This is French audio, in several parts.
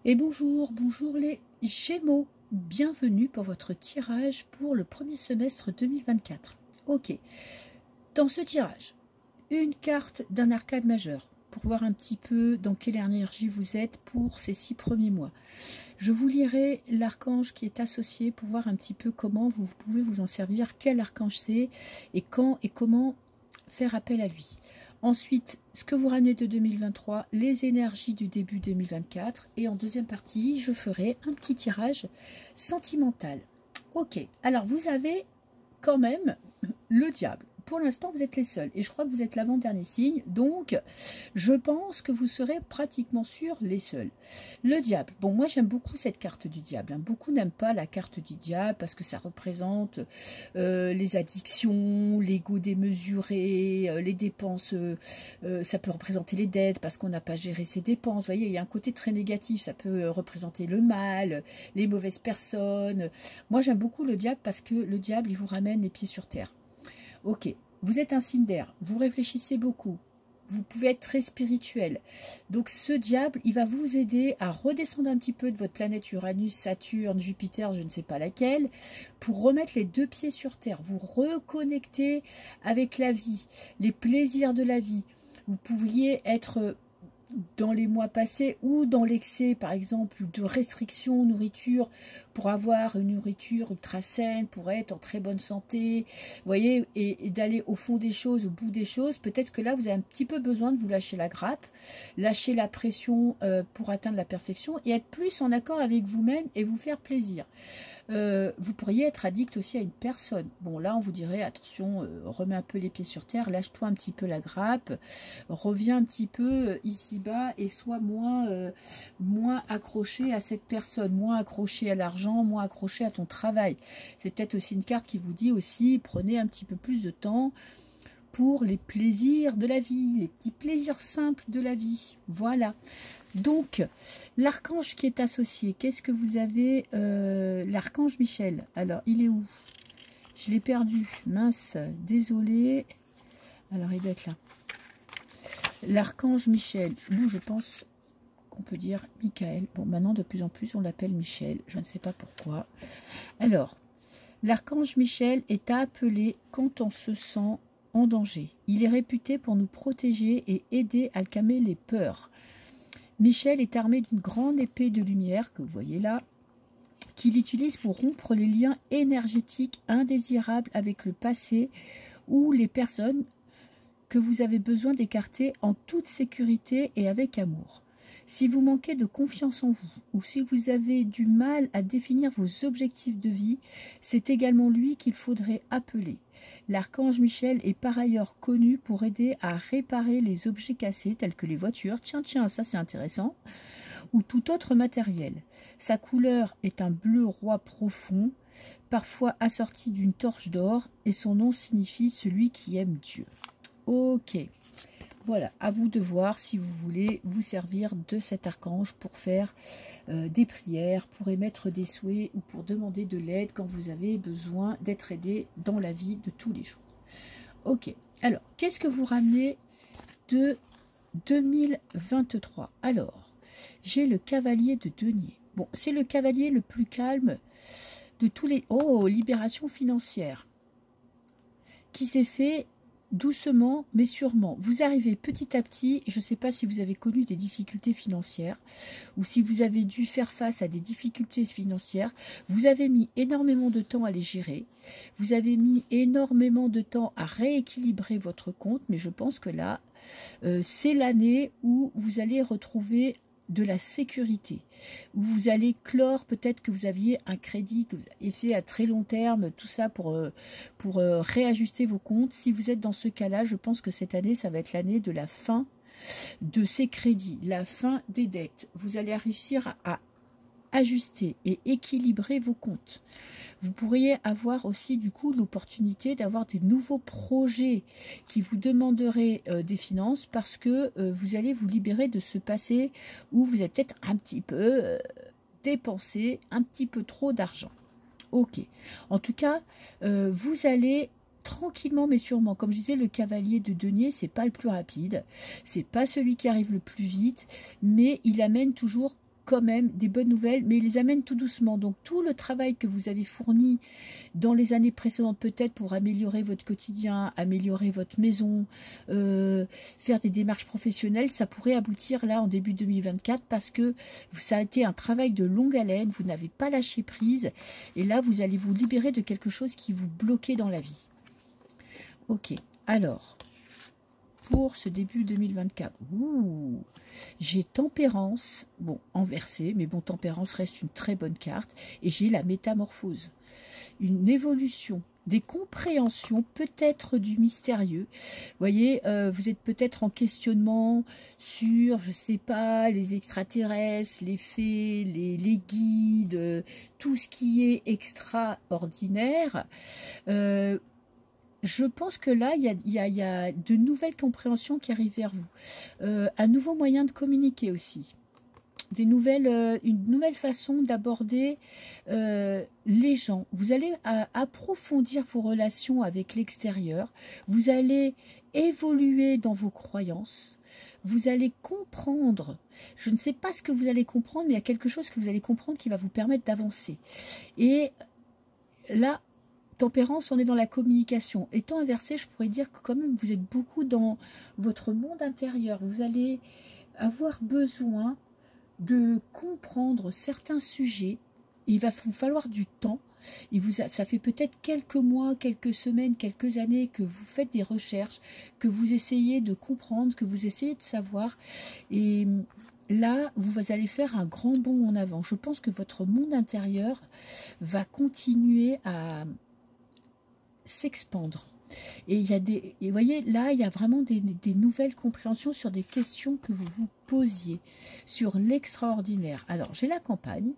Et bonjour, bonjour les Gémeaux. Bienvenue pour votre tirage pour le premier semestre 2024. Ok, dans ce tirage, une carte d'un arcade majeur pour voir un petit peu dans quelle énergie vous êtes pour ces 6 premiers mois. Je vous lirai l'archange qui est associé pour voir un petit peu comment vous pouvez vous en servir, quel archange c'est et quand et comment faire appel à lui. Ensuite, ce que vous ramenez de 2023, les énergies du début 2024. Et en deuxième partie, je ferai un petit tirage sentimental. Ok, alors vous avez quand même le diable. Pour l'instant, vous êtes les seuls. Et je crois que vous êtes l'avant-dernier signe. Donc, je pense que vous serez pratiquement sûr les seuls. Le diable. Bon, moi, j'aime beaucoup cette carte du diable. Beaucoup n'aiment pas la carte du diable parce que ça représente les addictions, l'ego démesuré, les dépenses. Ça peut représenter les dettes parce qu'on n'a pas géré ses dépenses. Vous voyez, il y a un côté très négatif. Ça peut représenter le mal, les mauvaises personnes. Moi, j'aime beaucoup le diable parce que le diable, il vous ramène les pieds sur terre. Ok, vous êtes un signe d'air, vous réfléchissez beaucoup, vous pouvez être très spirituel. Donc ce diable, il va vous aider à redescendre un petit peu de votre planète Uranus, Saturne, Jupiter, je ne sais pas laquelle, pour remettre les deux pieds sur terre, vous reconnecter avec la vie, les plaisirs de la vie. Vous pouviez être dans les mois passés ou dans l'excès, par exemple, de restrictions nourriture pour avoir une nourriture ultra saine, pour être en très bonne santé, vous voyez, et d'aller au fond des choses, au bout des choses. Peut-être que là, vous avez un petit peu besoin de vous lâcher la grappe, lâcher la pression pour atteindre la perfection et être plus en accord avec vous-même et vous faire plaisir. Vous pourriez être addict aussi à une personne. Bon, là, on vous dirait, attention, remets un peu les pieds sur terre, lâche-toi un petit peu la grappe, reviens un petit peu ici-bas et sois moins accroché à cette personne, moins accroché à l'argent, moins accroché à ton travail. C'est peut-être aussi une carte qui vous dit aussi, prenez un petit peu plus de temps pour les plaisirs de la vie, les petits plaisirs simples de la vie. Voilà. Donc, l'archange qui est associé, qu'est-ce que vous avez l'archange Michel. Alors, il est où? Je l'ai perdu. Mince, désolé. Alors, il doit être là. L'archange Michel, nous, je pense qu'on peut dire Michael. Bon, maintenant, de plus en plus, on l'appelle Michel. Je ne sais pas pourquoi. Alors, l'archange Michel est appelé quand on se sent en danger. Il est réputé pour nous protéger et aider à calmer les peurs. Michel est armé d'une grande épée de lumière, que vous voyez là, qu'il utilise pour rompre les liens énergétiques indésirables avec le passé ou les personnes que vous avez besoin d'écarter en toute sécurité et avec amour. Si vous manquez de confiance en vous ou si vous avez du mal à définir vos objectifs de vie, c'est également lui qu'il faudrait appeler. L'archange Michel est par ailleurs connu pour aider à réparer les objets cassés tels que les voitures, tiens, ça c'est intéressant, ou tout autre matériel. Sa couleur est un bleu roi profond, parfois assorti d'une torche d'or, et son nom signifie celui qui aime Dieu. Ok. Voilà, à vous de voir si vous voulez vous servir de cet archange pour faire des prières, pour émettre des souhaits ou pour demander de l'aide quand vous avez besoin d'être aidé dans la vie de tous les jours. Ok, alors, qu'est-ce que vous ramenez de 2023? Alors, j'ai le cavalier de denier. Bon, c'est le cavalier le plus calme de tous les... Oh, libération financière qui s'est fait doucement mais sûrement. Vous arrivez petit à petit, je ne sais pas si vous avez connu des difficultés financières ou si vous avez dû faire face à des difficultés financières. Vous avez mis énormément de temps à les gérer. Vous avez mis énormément de temps à rééquilibrer votre compte, mais je pense que là, c'est l'année où vous allez retrouver de la sécurité, où vous allez clore peut-être que vous aviez un crédit que vous avez fait à très long terme, tout ça pour réajuster vos comptes. Si vous êtes dans ce cas-là, je pense que cette année, ça va être l'année de la fin de ces crédits, la fin des dettes. Vous allez réussir à ajuster et équilibrer vos comptes. Vous pourriez avoir aussi du coup l'opportunité d'avoir des nouveaux projets qui vous demanderaient des finances parce que vous allez vous libérer de ce passé où vous avez peut-être un petit peu dépensé un petit peu trop d'argent. Ok. En tout cas, vous allez tranquillement mais sûrement, comme je disais, le cavalier de denier, c'est pas le plus rapide, c'est pas celui qui arrive le plus vite, mais il amène toujours quand même des bonnes nouvelles, mais ils les amènent tout doucement. Donc tout le travail que vous avez fourni dans les années précédentes, peut-être pour améliorer votre quotidien, améliorer votre maison, faire des démarches professionnelles, ça pourrait aboutir là en début 2024 parce que ça a été un travail de longue haleine, vous n'avez pas lâché prise, et là vous allez vous libérer de quelque chose qui vous bloquait dans la vie. Ok, alors, pour ce début 2024, j'ai Tempérance, bon, inversé, mais bon, Tempérance reste une très bonne carte, et j'ai la Métamorphose, une évolution, des compréhensions, peut-être du mystérieux. Vous voyez, vous êtes peut-être en questionnement sur, je sais pas, les extraterrestres, les fées, les guides, tout ce qui est extraordinaire. Je pense que là, il y a de nouvelles compréhensions qui arrivent vers vous. Un nouveau moyen de communiquer aussi. Une nouvelle façon d'aborder les gens. Vous allez approfondir vos relations avec l'extérieur. Vous allez évoluer dans vos croyances. Vous allez comprendre. Je ne sais pas ce que vous allez comprendre, mais il y a quelque chose que vous allez comprendre qui va vous permettre d'avancer. Et là, Tempérance, on est dans la communication. Étant inversé, je pourrais dire que quand même, vous êtes beaucoup dans votre monde intérieur. Vous allez avoir besoin de comprendre certains sujets. Il va vous falloir du temps. Ça fait peut-être quelques mois, quelques semaines, quelques années que vous faites des recherches, que vous essayez de comprendre, que vous essayez de savoir. Et là, vous allez faire un grand bond en avant. Je pense que votre monde intérieur va continuer à s'expandre. Et il y a et vous voyez, là, il y a vraiment des nouvelles compréhensions sur des questions que vous vous posiez, sur l'extraordinaire. Alors, j'ai la campagne,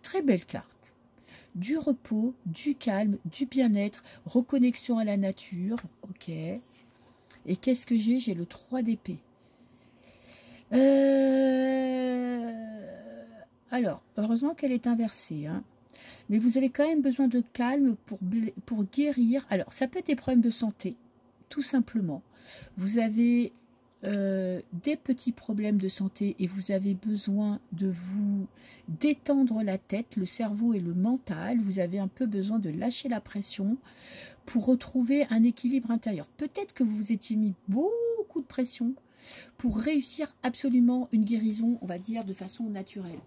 très belle carte, du repos, du calme, du bien-être, reconnexion à la nature, ok. Et qu'est-ce que j'ai? J'ai le 3 d'épée. Alors, heureusement qu'elle est inversée, hein. Mais vous avez quand même besoin de calme pour guérir. Alors, ça peut être des problèmes de santé, tout simplement. Vous avez des petits problèmes de santé et vous avez besoin de vous détendre la tête, le cerveau et le mental. Vous avez un peu besoin de lâcher la pression pour retrouver un équilibre intérieur. Peut-être que vous vous étiez mis beaucoup de pression pour réussir absolument une guérison, on va dire, de façon naturelle.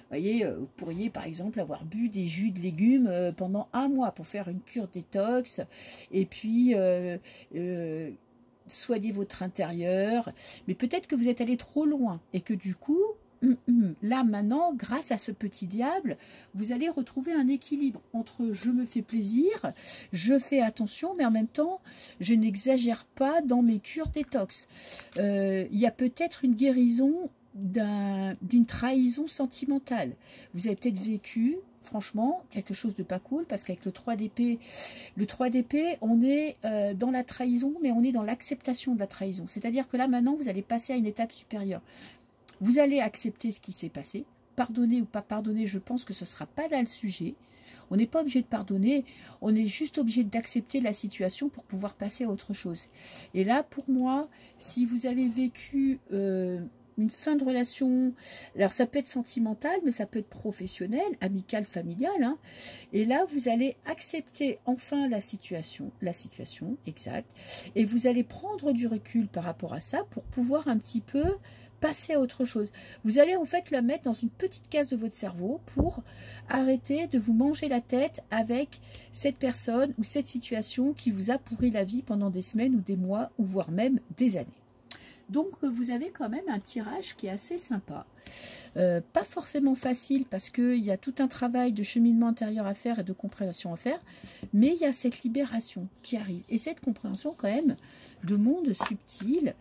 Vous voyez, vous pourriez par exemple avoir bu des jus de légumes pendant un mois pour faire une cure détox et puis soigner votre intérieur. Mais peut-être que vous êtes allé trop loin et que du coup, là maintenant, grâce à ce petit diable, vous allez retrouver un équilibre entre je me fais plaisir, je fais attention, mais en même temps, je n'exagère pas dans mes cures détox. Il y a peut-être une guérison d'une trahison sentimentale. Vous avez peut-être vécu, franchement, quelque chose de pas cool, parce qu'avec le 3 d'épée, on est dans la trahison, mais on est dans l'acceptation de la trahison. C'est-à-dire que là, maintenant, vous allez passer à une étape supérieure. Vous allez accepter ce qui s'est passé. Pardonner ou pas pardonner, je pense que ce ne sera pas là le sujet. On n'est pas obligé de pardonner, on est juste obligé d'accepter la situation pour pouvoir passer à autre chose. Et là, pour moi, si vous avez vécu une fin de relation, alors ça peut être sentimental, mais ça peut être professionnel, amical, familial, hein. Et là, vous allez accepter enfin la situation, exact, et vous allez prendre du recul par rapport à ça pour pouvoir un petit peu passer à autre chose. Vous allez en fait la mettre dans une petite case de votre cerveau pour arrêter de vous manger la tête avec cette personne ou cette situation qui vous a pourri la vie pendant des semaines ou des mois ou voire même des années. Donc vous avez quand même un tirage qui est assez sympa. Pas forcément facile parce qu'il y a tout un travail de cheminement intérieur à faire et de compréhension à faire, mais il y a cette libération qui arrive. Et cette compréhension quand même de monde subtil.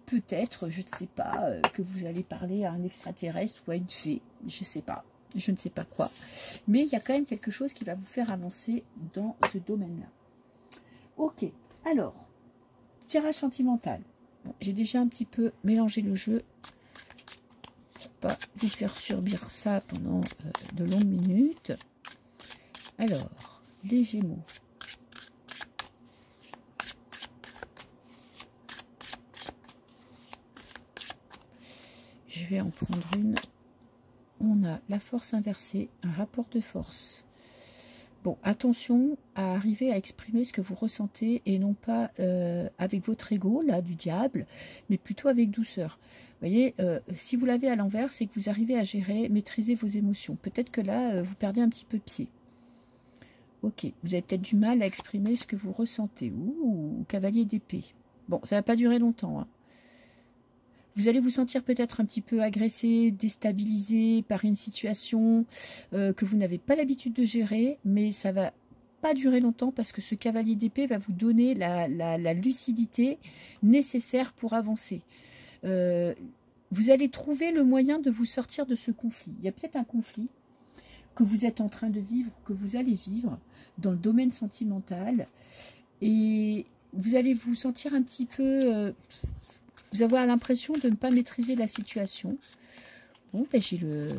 Peut-être, je ne sais pas, que vous allez parler à un extraterrestre ou à une fée, je ne sais pas, je ne sais pas quoi. Mais il y a quand même quelque chose qui va vous faire avancer dans ce domaine-là. Ok, alors, tirage sentimental. Bon, j'ai déjà un petit peu mélangé le jeu pour pas vous faire subir ça pendant de longues minutes. Alors, les Gémeaux. Je vais en prendre une. On a Voilà, la force inversée, un rapport de force. Bon, attention à arriver à exprimer ce que vous ressentez et non pas avec votre ego, là, du diable, mais plutôt avec douceur. Vous voyez, si vous l'avez à l'envers, c'est que vous arrivez à gérer, maîtriser vos émotions. Peut-être que là, vous perdez un petit peu pied. Ok, vous avez peut-être du mal à exprimer ce que vous ressentez. Ouh, cavalier d'épée. Bon, ça ne va pas durer longtemps, hein. Vous allez vous sentir peut-être un petit peu agressé, déstabilisé par une situation que vous n'avez pas l'habitude de gérer, mais ça va pas durer longtemps parce que ce cavalier d'épée va vous donner la lucidité nécessaire pour avancer. Vous allez trouver le moyen de vous sortir de ce conflit. Il y a peut-être un conflit que vous êtes en train de vivre, que vous allez vivre dans le domaine sentimental, et vous allez vous sentir un petit peu... vous avoir l'impression de ne pas maîtriser la situation. Bon, ben j'ai le...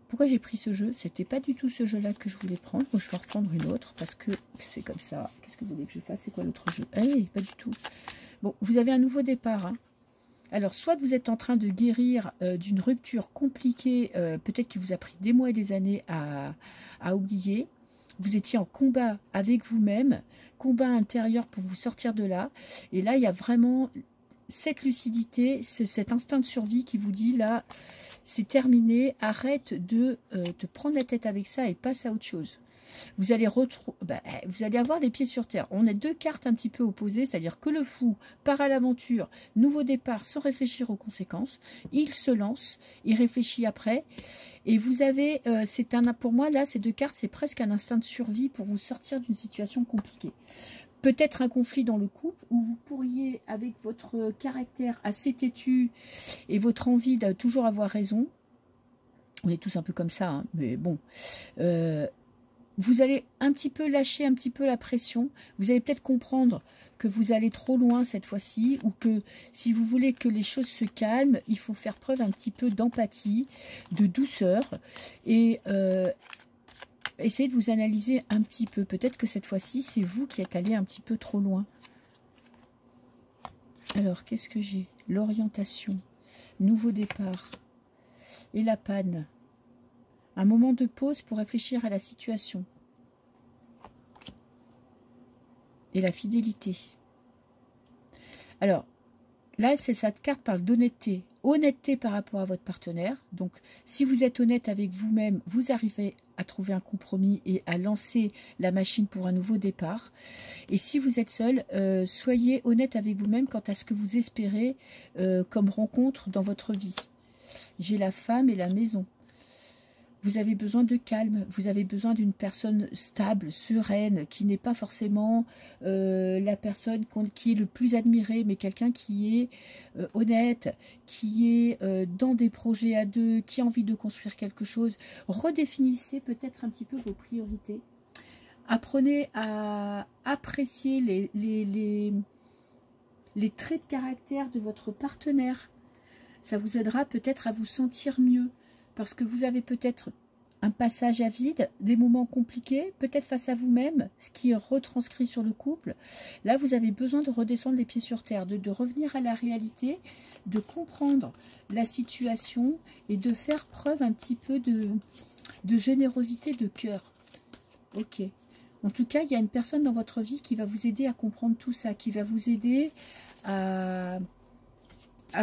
Pourquoi j'ai pris ce jeu? C'était pas du tout ce jeu-là que je voulais prendre. Bon, je vais reprendre une autre parce que c'est comme ça. Qu'est-ce que vous voulez que je fasse? C'est quoi l'autre jeu? Eh, pas du tout. Bon, vous avez un nouveau départ, hein. Alors, soit vous êtes en train de guérir d'une rupture compliquée, peut-être qui vous a pris des mois et des années à oublier. Vous étiez en combat avec vous-même, combat intérieur pour vous sortir de là. Et là, il y a vraiment cette lucidité, cet instinct de survie qui vous dit, là, c'est terminé, arrête de te prendre la tête avec ça et passe à autre chose. Vous allez, vous allez avoir les pieds sur terre. On a deux cartes un petit peu opposées, c'est-à-dire que le fou part à l'aventure, nouveau départ sans réfléchir aux conséquences. Il se lance, il réfléchit après. Et vous avez, pour moi, là, ces deux cartes, c'est presque un instinct de survie pour vous sortir d'une situation compliquée. Peut-être un conflit dans le couple où vous pourriez, avec votre caractère assez têtu et votre envie de toujours avoir raison, on est tous un peu comme ça, hein, mais bon... vous allez un petit peu lâcher un petit peu la pression. Vous allez peut-être comprendre que vous allez trop loin cette fois-ci, ou que si vous voulez que les choses se calment, il faut faire preuve un petit peu d'empathie, de douceur, et essayez de vous analyser un petit peu. Peut-être que cette fois-ci, c'est vous qui êtes allé un petit peu trop loin. Alors, qu'est-ce que j'ai? L'orientation, nouveau départ, et la panne. Un moment de pause pour réfléchir à la situation. Et la fidélité. Alors, là, cette carte parle d'honnêteté. Honnêteté par rapport à votre partenaire. Donc, si vous êtes honnête avec vous-même, vous arrivez à trouver un compromis et à lancer la machine pour un nouveau départ. Et si vous êtes seul, soyez honnête avec vous-même quant à ce que vous espérez comme rencontre dans votre vie. J'ai la femme et la maison. Vous avez besoin de calme, vous avez besoin d'une personne stable, sereine, qui n'est pas forcément la personne qui est le plus admirée, mais quelqu'un qui est honnête, qui est dans des projets à deux, qui a envie de construire quelque chose. Redéfinissez peut-être un petit peu vos priorités. Apprenez à apprécier les traits de caractère de votre partenaire. Ça vous aidera peut-être à vous sentir mieux. Parce que vous avez peut-être un passage à vide, des moments compliqués, peut-être face à vous-même, ce qui est retranscrit sur le couple. Là, vous avez besoin de redescendre les pieds sur terre, de revenir à la réalité, de comprendre la situation et de faire preuve un petit peu de générosité de cœur. Ok. En tout cas, il y a une personne dans votre vie qui va vous aider à comprendre tout ça, qui va vous aider à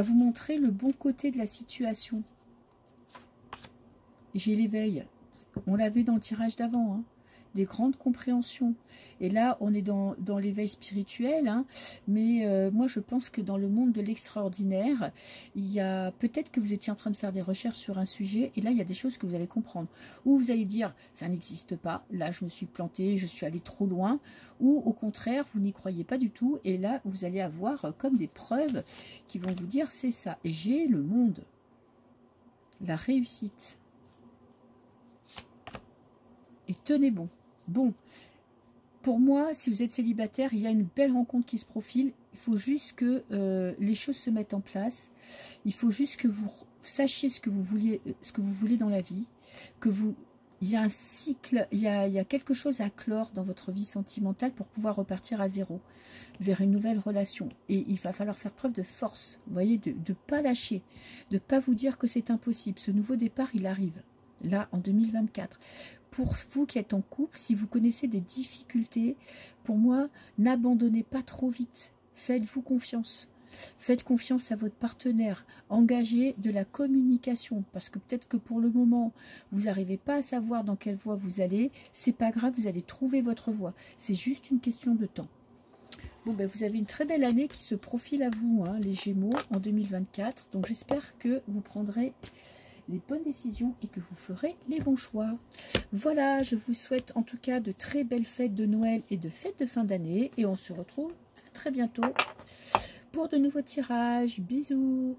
vous montrer le bon côté de la situation. J'ai l'éveil. On l'avait dans le tirage d'avant, hein. Des grandes compréhensions. Et là, on est dans l'éveil spirituel, hein. Mais moi, je pense que dans le monde de l'extraordinaire, il y a peut-être que vous étiez en train de faire des recherches sur un sujet, et là, il y a des choses que vous allez comprendre. Ou vous allez dire, ça n'existe pas, là, je me suis plantée, je suis allée trop loin. Ou au contraire, vous n'y croyez pas du tout, et là, vous allez avoir comme des preuves qui vont vous dire, c'est ça. Et j'ai le monde. La réussite. Et tenez bon. Bon, pour moi, si vous êtes célibataire, il y a une belle rencontre qui se profile. Il faut juste que les choses se mettent en place. Il faut juste que vous sachiez ce que vous voulez dans la vie, que vous Il y a un cycle, il y a quelque chose à clore dans votre vie sentimentale pour pouvoir repartir à zéro, vers une nouvelle relation. Et il va falloir faire preuve de force, vous voyez, de ne pas lâcher, de ne pas vous dire que c'est impossible. Ce nouveau départ, il arrive, là, en 2024. Pour vous qui êtes en couple, si vous connaissez des difficultés, pour moi, n'abandonnez pas trop vite. Faites-vous confiance. Faites confiance à votre partenaire, engagez de la communication, parce que peut-être que pour le moment, vous n'arrivez pas à savoir dans quelle voie vous allez, c'est pas grave, vous allez trouver votre voie, c'est juste une question de temps. Bon, ben, vous avez une très belle année qui se profile à vous, hein, les Gémeaux, en 2024, donc j'espère que vous prendrez les bonnes décisions et que vous ferez les bons choix. Voilà, je vous souhaite en tout cas de très belles fêtes de Noël et de fêtes de fin d'année, et on se retrouve très bientôt pour de nouveaux tirages. Bisous!